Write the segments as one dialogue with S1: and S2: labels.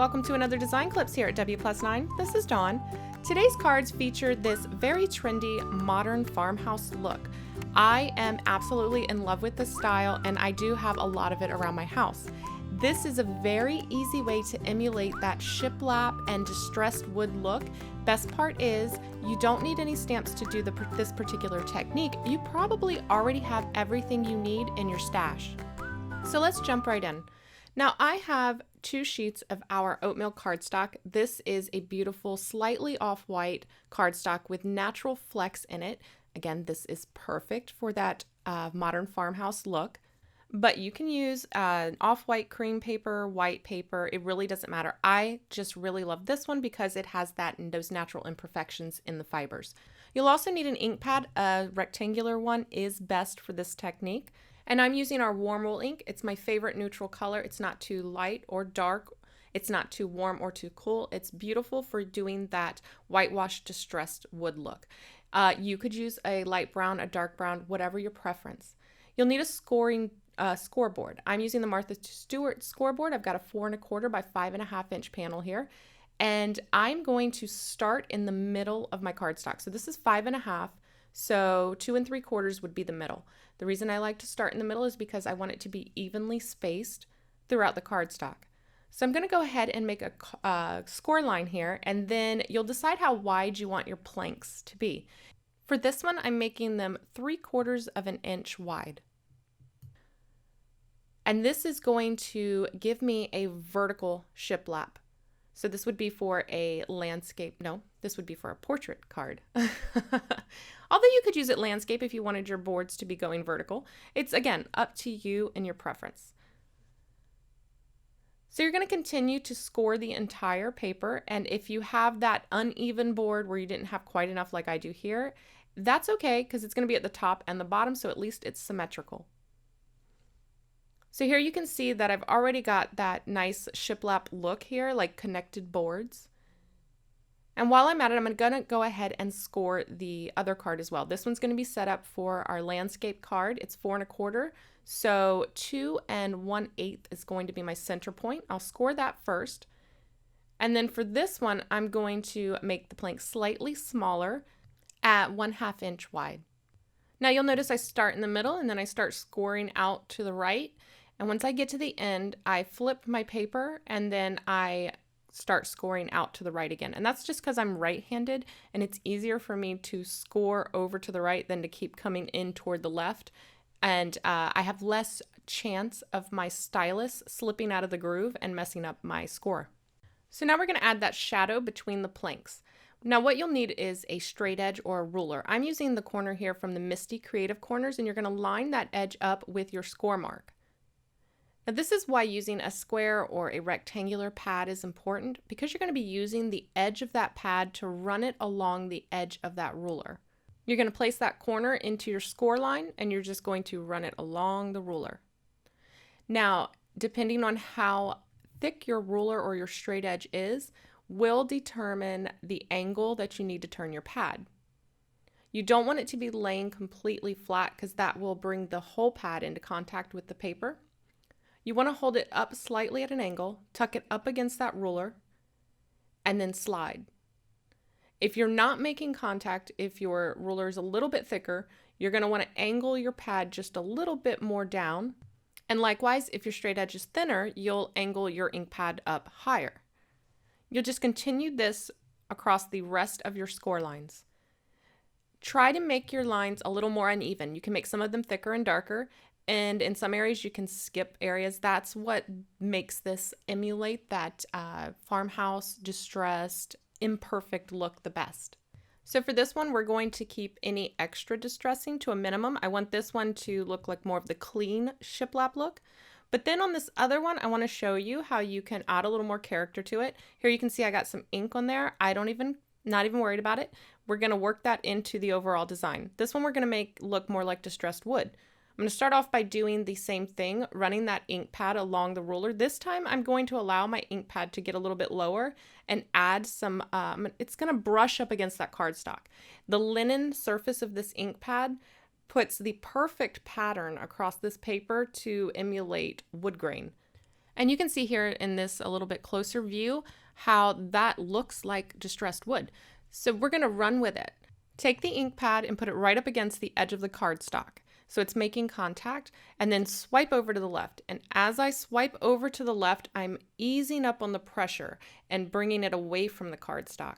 S1: welcome to another Design Clips here at W+9. This is Dawn. Today's cards feature this very trendy modern farmhouse look. I am absolutely in love with this style and I do have a lot of it around my house. This is a very easy way to emulate that shiplap and distressed wood look. Best part is you don't need any stamps to do this particular technique. You probably already have everything you need in your stash. So let's jump right in. Now I have 2 sheets of our oatmeal cardstock. This is a beautiful, slightly off-white cardstock with natural flecks in it. Again, this is perfect for that modern farmhouse look. But you can use off-white cream paper, white paper, it really doesn't matter. I just really love this one because it has those natural imperfections in the fibers. You'll also need an ink pad. A rectangular one is best for this technique. And I'm using our warm wool ink. It's my favorite neutral color. It's not too light or dark. It's not too warm or too cool. It's beautiful for doing that whitewashed distressed wood look. You could use a light brown, a dark brown, whatever your preference. You'll need a scoreboard. I'm using the Martha Stewart scoreboard. I've got a 4 1/4 by 5.5 inch panel here. And I'm going to start in the middle of my cardstock. So this is 5.5. So 2 3/4 would be the middle. The reason I like to start in the middle is because I want it to be evenly spaced throughout the cardstock. So I'm going to go ahead and make a score line here, and then you'll decide how wide you want your planks to be. For this one, I'm making them 3/4 of an inch wide. And this is going to give me a vertical shiplap. So this would be for a landscape, no, this would be for a portrait card. Although you could use it landscape if you wanted your boards to be going vertical. It's, again, up to you and your preference. So you're going to continue to score the entire paper, and if you have that uneven board where you didn't have quite enough like I do here, that's okay because it's going to be at the top and the bottom, so at least it's symmetrical. So here you can see that I've already got that nice shiplap look here, like connected boards. And while I'm at it, I'm going to go ahead and score the other card as well. This one's going to be set up for our landscape card. It's 4 1/4. So 2 1/8 is going to be my center point. I'll score that first. And then for this one, I'm going to make the plank slightly smaller at 1/2 inch wide. Now you'll notice I start in the middle and then I start scoring out to the right. And once I get to the end, I flip my paper and then I start scoring out to the right again. And that's just because I'm right-handed and it's easier for me to score over to the right than to keep coming in toward the left. And I have less chance of my stylus slipping out of the groove and messing up my score. So now we're going to add that shadow between the planks. Now what you'll need is a straight edge or a ruler. I'm using the corner here from the Misty Creative Corners, and you're going to line that edge up with your score mark. Now this is why using a square or a rectangular pad is important, because you're going to be using the edge of that pad to run it along the edge of that ruler. You're going to place that corner into your score line and you're just going to run it along the ruler. Now, depending on how thick your ruler or your straight edge is, will determine the angle that you need to turn your pad. You don't want it to be laying completely flat because that will bring the whole pad into contact with the paper. You want to hold it up slightly at an angle, tuck it up against that ruler, and then slide. If you're not making contact, if your ruler is a little bit thicker, you're going to want to angle your pad just a little bit more down. And likewise, if your straight edge is thinner, you'll angle your ink pad up higher. You'll just continue this across the rest of your score lines. Try to make your lines a little more uneven. You can make some of them thicker and darker, and in some areas you can skip areas. That's what makes this emulate that farmhouse, distressed, imperfect look the best. So for this one, we're going to keep any extra distressing to a minimum. I want this one to look like more of the clean shiplap look. But then on this other one, I want to show you how you can add a little more character to it. Here you can see I got some ink on there. Not even worried about it. We're going to work that into the overall design. This one we're going to make look more like distressed wood. I'm going to start off by doing the same thing, running that ink pad along the ruler. This time I'm going to allow my ink pad to get a little bit lower and add some, it's going to brush up against that cardstock. The linen surface of this ink pad puts the perfect pattern across this paper to emulate wood grain. And you can see here in this a little bit closer view how that looks like distressed wood. So we're going to run with it. Take the ink pad and put it right up against the edge of the cardstock, so it's making contact, and then swipe over to the left. And as I swipe over to the left, I'm easing up on the pressure and bringing it away from the cardstock.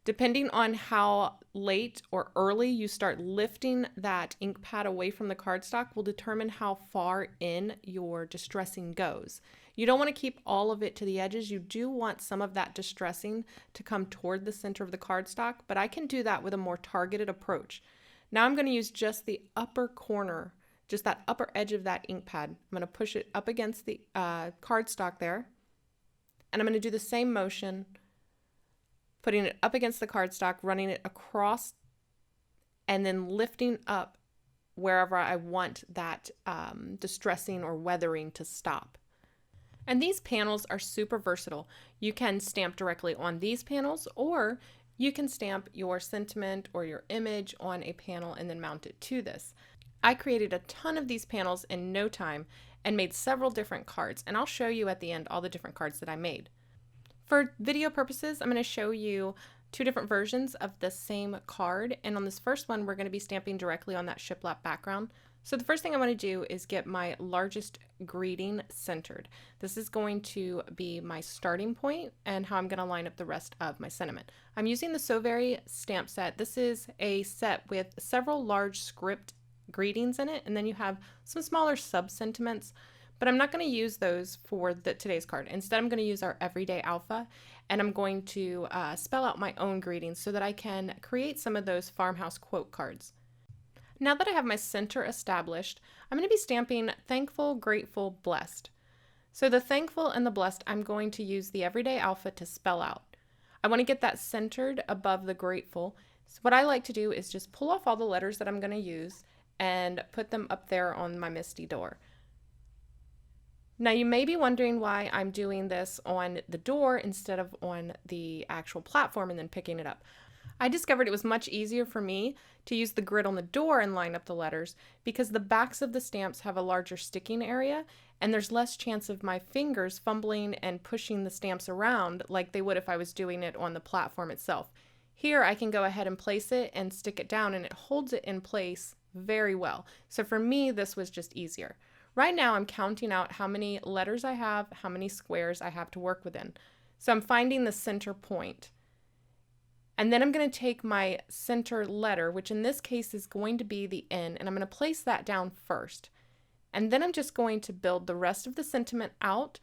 S1: Depending on how late or early you start lifting that ink pad away from the cardstock will determine how far in your distressing goes. You don't want to keep all of it to the edges. You do want some of that distressing to come toward the center of the cardstock, but I can do that with a more targeted approach. Now I'm going to use just the upper corner, just that upper edge of that ink pad. I'm going to push it up against the cardstock there, and I'm going to do the same motion, putting it up against the cardstock, running it across, and then lifting up wherever I want that distressing or weathering to stop. And these panels are super versatile. You can stamp directly on these panels, or you can stamp your sentiment or your image on a panel and then mount it to this. I created a ton of these panels in no time and made several different cards, and I'll show you at the end all the different cards that I made. For video purposes, I'm going to show you two different versions of the same card, and on this first one we're going to be stamping directly on that shiplap background. So the first thing I want to do is get my largest greeting centered. This is going to be my starting point and how I'm going to line up the rest of my sentiment. I'm using the So Very stamp set. This is a set with several large script greetings in it, and then you have some smaller sub-sentiments, but I'm not going to use those for today's card. Instead, I'm going to use our Everyday Alpha, and I'm going to spell out my own greetings so that I can create some of those farmhouse quote cards. Now that I have my center established, I'm going to be stamping Thankful, Grateful, Blessed. So the Thankful and the Blessed, I'm going to use the Everyday Alpha to spell out. I want to get that centered above the Grateful. So what I like to do is just pull off all the letters that I'm going to use and put them up there on my MISTI door. Now you may be wondering why I'm doing this on the door instead of on the actual platform and then picking it up. I discovered it was much easier for me to use the grid on the door and line up the letters because the backs of the stamps have a larger sticking area and there's less chance of my fingers fumbling and pushing the stamps around like they would if I was doing it on the platform itself. Here I can go ahead and place it and stick it down and it holds it in place very well. So for me, this was just easier. Right now I'm counting out how many letters I have, how many squares I have to work within. So I'm finding the center point. And then I'm going to take my center letter, which in this case is going to be the N, and I'm going to place that down first. And then I'm just going to build the rest of the sentiment out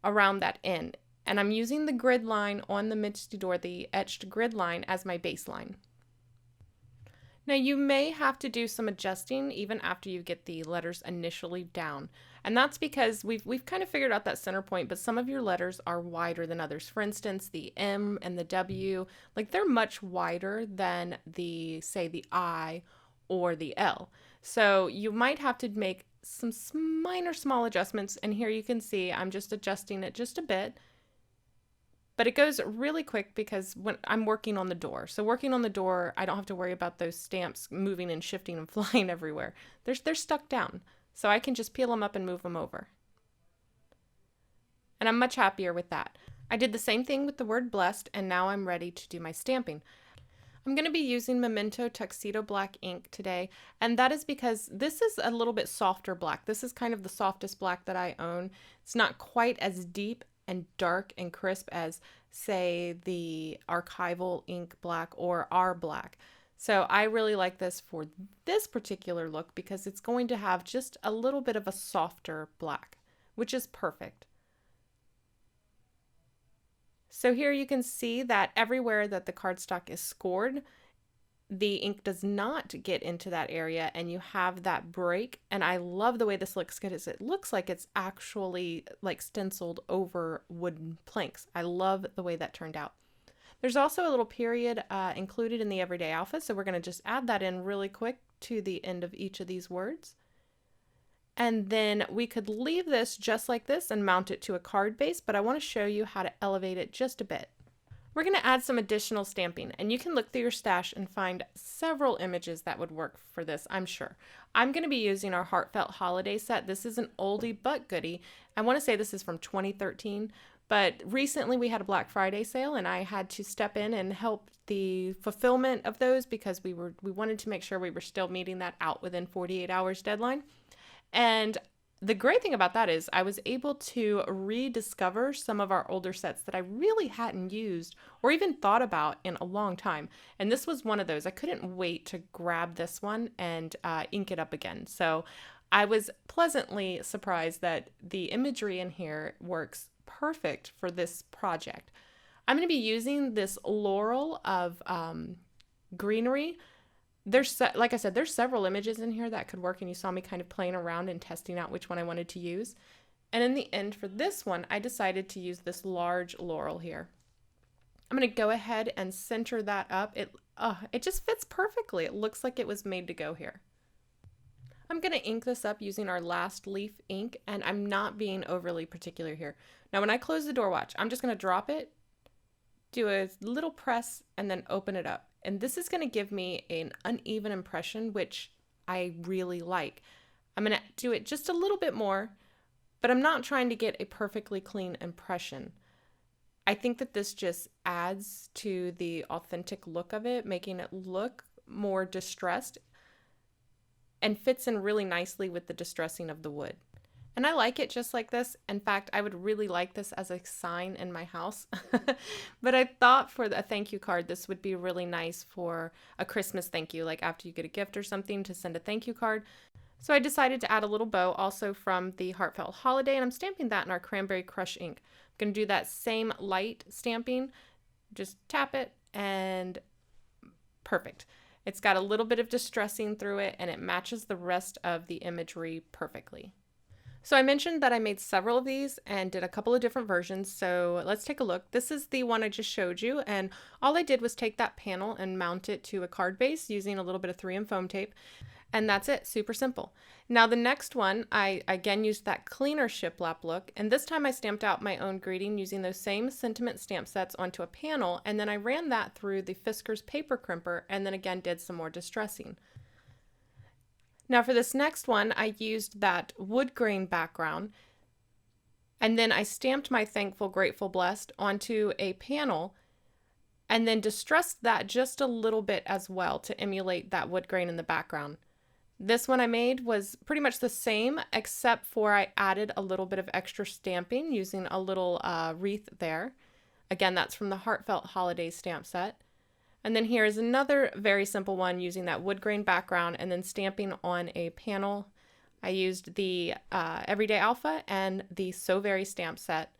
S1: around that N. And I'm using the grid line on the MISTI door, the etched grid line, as my baseline. Now you may have to do some adjusting even after you get the letters initially down. And that's because we've kind of figured out that center point, but some of your letters are wider than others. For instance, the M and the W, like they're much wider than the, say, the I or the L. So you might have to make some minor small adjustments. And here you can see I'm just adjusting it just a bit. But it goes really quick because when I'm working on the door. So working on the door, I don't have to worry about those stamps moving and shifting and flying everywhere. They're stuck down. So I can just peel them up and move them over. And I'm much happier with that. I did the same thing with the word blessed, and now I'm ready to do my stamping. I'm going to be using Memento Tuxedo Black ink today, and that is because this is a little bit softer black. This is kind of the softest black that I own. It's not quite as deep and dark and crisp as, say, the archival ink black or our black. So I really like this for this particular look because it's going to have just a little bit of a softer black, which is perfect. So here you can see that everywhere that the cardstock is scored, the ink does not get into that area and you have that break. And I love the way this looks because it looks like it's actually like stenciled over wooden planks. I love the way that turned out. There's also a little period included in the Everyday Alpha, so we're going to just add that in really quick to the end of each of these words. And then we could leave this just like this and mount it to a card base, but I want to show you how to elevate it just a bit. We're going to add some additional stamping, and you can look through your stash and find several images that would work for this, I'm sure. I'm going to be using our Heartfelt Holiday set. This is an oldie but goodie. I want to say this is from 2013, but recently we had a Black Friday sale and I had to step in and help the fulfillment of those because we wanted to make sure we were still meeting that out within 48 hours deadline. And the great thing about that is I was able to rediscover some of our older sets that I really hadn't used or even thought about in a long time. And this was one of those. I couldn't wait to grab this one and ink it up again. So I was pleasantly surprised that the imagery in here works perfect for this project. I'm going to be using this Laurel of greenery. Like I said, there's several images in here that could work, and you saw me kind of playing around and testing out which one I wanted to use. And in the end, for this one, I decided to use this large laurel here. I'm going to go ahead and center that up. It just fits perfectly. It looks like it was made to go here. I'm going to ink this up using our Last Leaf ink, and I'm not being overly particular here. Now, when I close the door, watch, I'm just going to drop it, do a little press, and then open it up. And this is going to give me an uneven impression, which I really like. I'm going to do it just a little bit more, but I'm not trying to get a perfectly clean impression. I think that this just adds to the authentic look of it, making it look more distressed and fits in really nicely with the distressing of the wood. And I like it just like this. In fact, I would really like this as a sign in my house. But I thought for a thank you card, this would be really nice for a Christmas thank you, like after you get a gift or something to send a thank you card. So I decided to add a little bow also from the Heartfelt Holiday, and I'm stamping that in our Cranberry Crush ink. I'm going to do that same light stamping, just tap it, and perfect. It's got a little bit of distressing through it, and it matches the rest of the imagery perfectly. So I mentioned that I made several of these and did a couple of different versions, so let's take a look. This is the one I just showed you, and all I did was take that panel and mount it to a card base using a little bit of 3M foam tape, and that's it, super simple. Now the next one, I again used that cleaner shiplap look, and this time I stamped out my own greeting using those same sentiment stamp sets onto a panel, and then I ran that through the Fiskars paper crimper, and then again did some more distressing. Now for this next one, I used that wood grain background, and then I stamped my Thankful, Grateful, Blessed onto a panel, and then distressed that just a little bit as well to emulate that wood grain in the background. This one I made was pretty much the same, except for I added a little bit of extra stamping using a little wreath there. Again, that's from the Heartfelt Holiday stamp set. And then here is another very simple one using that wood grain background and then stamping on a panel. I used the Everyday Alpha and the So Very stamp set.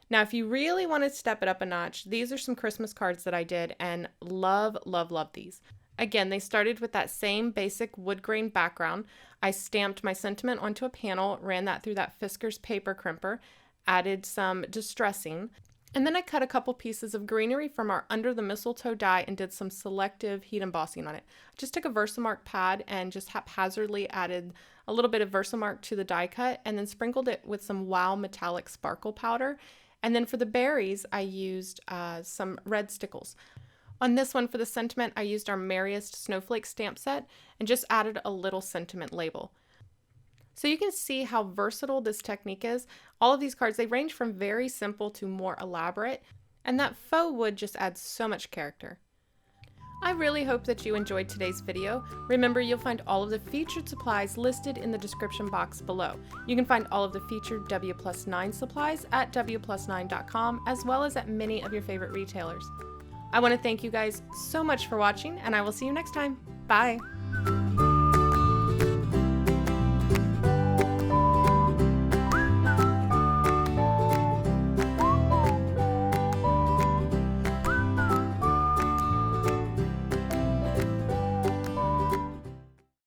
S1: Now, if you really want to step it up a notch, these are some Christmas cards that I did and love, love, love these. Again, they started with that same basic wood grain background. I stamped my sentiment onto a panel, ran that through that Fiskars paper crimper, added some distressing, and then I cut a couple pieces of greenery from our Under the Mistletoe die and did some selective heat embossing on it. I just took a Versamark pad and just haphazardly added a little bit of Versamark to the die cut and then sprinkled it with some Wow Metallic Sparkle powder. And then for the berries, I used some red stickles. On this one for the sentiment, I used our Merriest Snowflake stamp set and just added a little sentiment label. So you can see how versatile this technique is. All of these cards, they range from very simple to more elaborate, and that faux wood just adds so much character. I really hope that you enjoyed today's video. Remember, you'll find all of the featured supplies listed in the description box below. You can find all of the featured W+9 supplies at W+9.com, as well as at many of your favorite retailers. I want to thank you guys so much for watching, and I will see you next time. Bye!